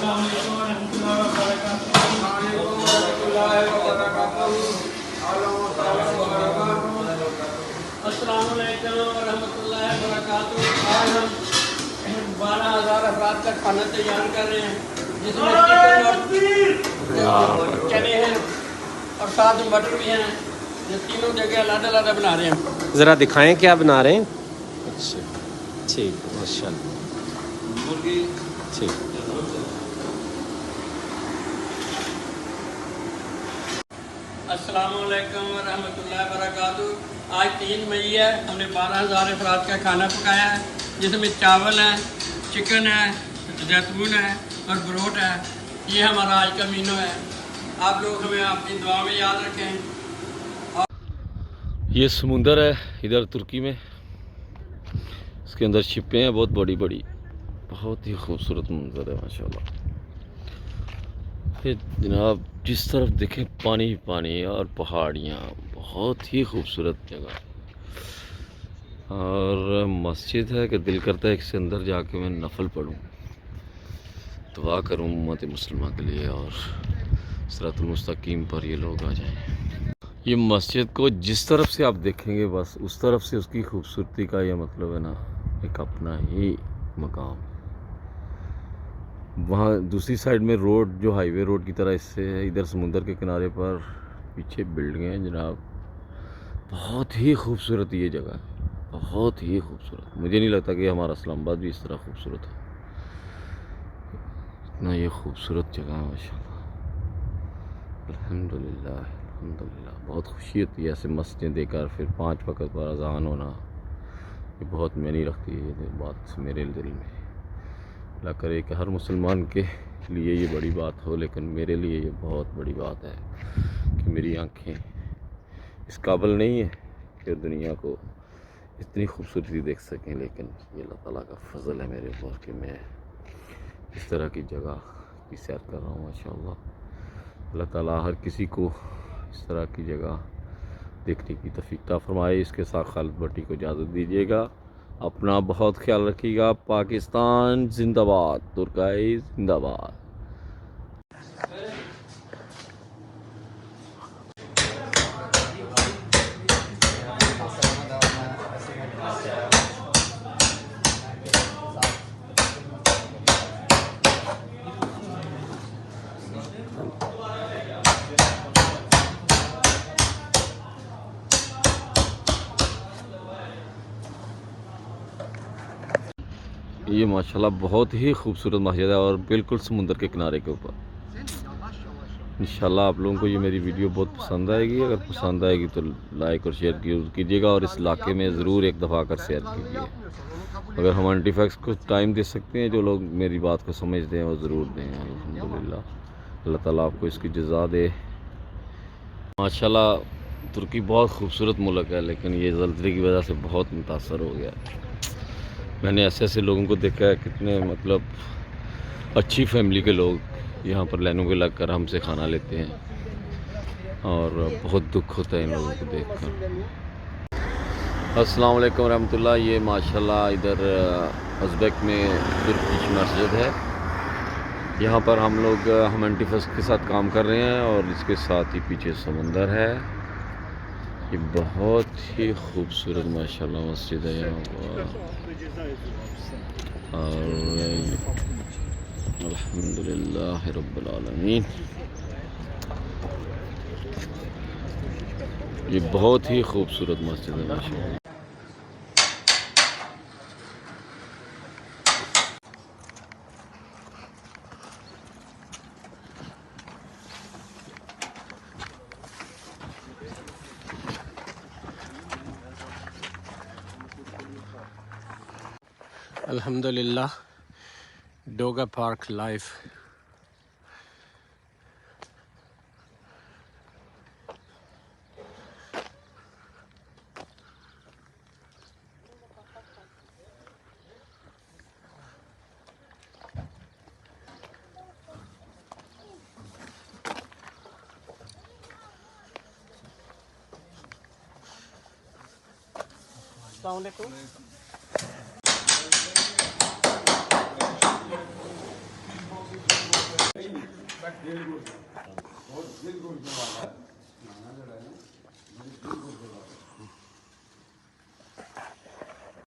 अस्सलामुअलैकुम वरहमतुल्लाहि वबरकातुहू। आज हम 12,000 अफराद का खाना तैयार कर रहे हैं, जिसमें चिकन और चने हैं और साथ में मटर भी हैं। ये तीनों जगह अलग अलग बना रहे हैं। ज़रा दिखाएं क्या बना रहे हैं। अच्छा ठीक, माशाल्लाह मुर्गी ठीक। अस्सलामुअलैकुम वरहमतुल्लाहि वबरकातुहू। आज 3 मई है। हमने 12,000 अफराद का खाना पकाया है, जिसमें चावल है, चिकन है, जैतून है और ब्रोट है। ये हमारा आज का मीनू है। आप लोग हमें अपनी दुआ में याद रखें। ये समुंदर है इधर तुर्की में, इसके अंदर शिपें हैं बहुत बड़ी बड़ी, बहुत ही खूबसूरत मंजर है माशाल्लाह। ये जनाब जिस तरफ देखें पानी ही पानी और पहाड़ियाँ, बहुत ही खूबसूरत जगह। और मस्जिद है कि दिल करता है इसके अंदर जाके मैं नफल पढ़ूँ, दुआ करूँ उम्मत मुसलिमा के लिए और सिरातुल मुस्तकीम पर ये लोग आ जाएं। ये मस्जिद को जिस तरफ से आप देखेंगे बस उस तरफ से उसकी खूबसूरती का ये मतलब है ना, एक अपना ही मकाम। वहाँ दूसरी साइड में रोड जो हाईवे रोड की तरह इससे है, इधर समुंदर के किनारे पर पीछे बिल्डिंगें हैं जनाब। बहुत ही खूबसूरत ये जगह है, बहुत ही खूबसूरत। मुझे नहीं लगता कि हमारा इस्लामाबाद भी इस तरह खूबसूरत है, इतना ये खूबसूरत जगह है माशाल्लाह। अल्हम्दुलिल्लाह अल्हम्दुलिल्लाह। बहुत खुशी होती है ऐसे मस्जिदें देखकर, फिर 5 वक्त पर अज़ान होना, ये बहुत मायने रखती है ये बात मेरे दिल में। अल्लाह करे कि हर मुसलमान के लिए ये बड़ी बात हो, लेकिन मेरे लिए ये बहुत बड़ी बात है कि मेरी आँखें इस काबिल नहीं है कि दुनिया को इतनी खूबसूरती देख सकें, लेकिन ये अल्लाह ताला का फ़ज़ल है मेरे ऊपर कि मैं इस तरह की जगह की सैर कर रहा हूँ माशाल्लाह। अल्लाह ताला हर किसी को इस तरह की जगह देखने की तौफीक अता फरमाए। इसके साथ खालिद भट्टी को इजाज़त दीजिएगा। अपना बहुत ख्याल रखिएगा। पाकिस्तान जिंदाबाद, तुर्की जिंदाबाद। ये माशाल्लाह बहुत ही खूबसूरत मस्जिद है और बिल्कुल समुंदर के किनारे के ऊपर। इंशाल्लाह आप लोगों को ये मेरी वीडियो बहुत पसंद आएगी। अगर पसंद आएगी तो लाइक और शेयर कीजिएगा और इस इलाके में ज़रूर एक दफ़ा आकर शेयर कीजिए। अगर हम एंटीफैक्स को टाइम दे सकते हैं, जो लोग मेरी बात को समझते हैं वो ज़रूर दें। अल्हम्दुलिल्लाह, अल्लाह ताला आपको इसकी जज़ा दे। माशाल्लाह तुर्की बहुत खूबसूरत मुल्क है, लेकिन ये ज़ल्ज़ले की वजह से बहुत मुतासर हो गया। मैंने ऐसे ऐसे लोगों को देखा है, कितने मतलब अच्छी फैमिली के लोग यहाँ पर लाइनों में लगकर हमसे खाना लेते हैं और बहुत दुख होता है इन लोगों को देखकर। अस्सलाम वालेकुम रहमतुल्लाह। ये माशाल्लाह इधर उज़्बेक में तुर्किश मस्जिद है। यहाँ पर हम एंटीफैक्स के साथ काम कर रहे हैं और इसके साथ ही पीछे समंदर है। ये बहुत ही खूबसूरत माशाल्लाह मस्जिद है यहाँ पर। और अल्हम्दुलिल्लाह रब्बिल आलमीन, ये बहुत ही खूबसूरत मस्जिद है माशाल्लाह। अल्हम्दुलिल्लाह, डोगा पार्क लाइफ। अस्सलाम वालेकुम। दिलगुर से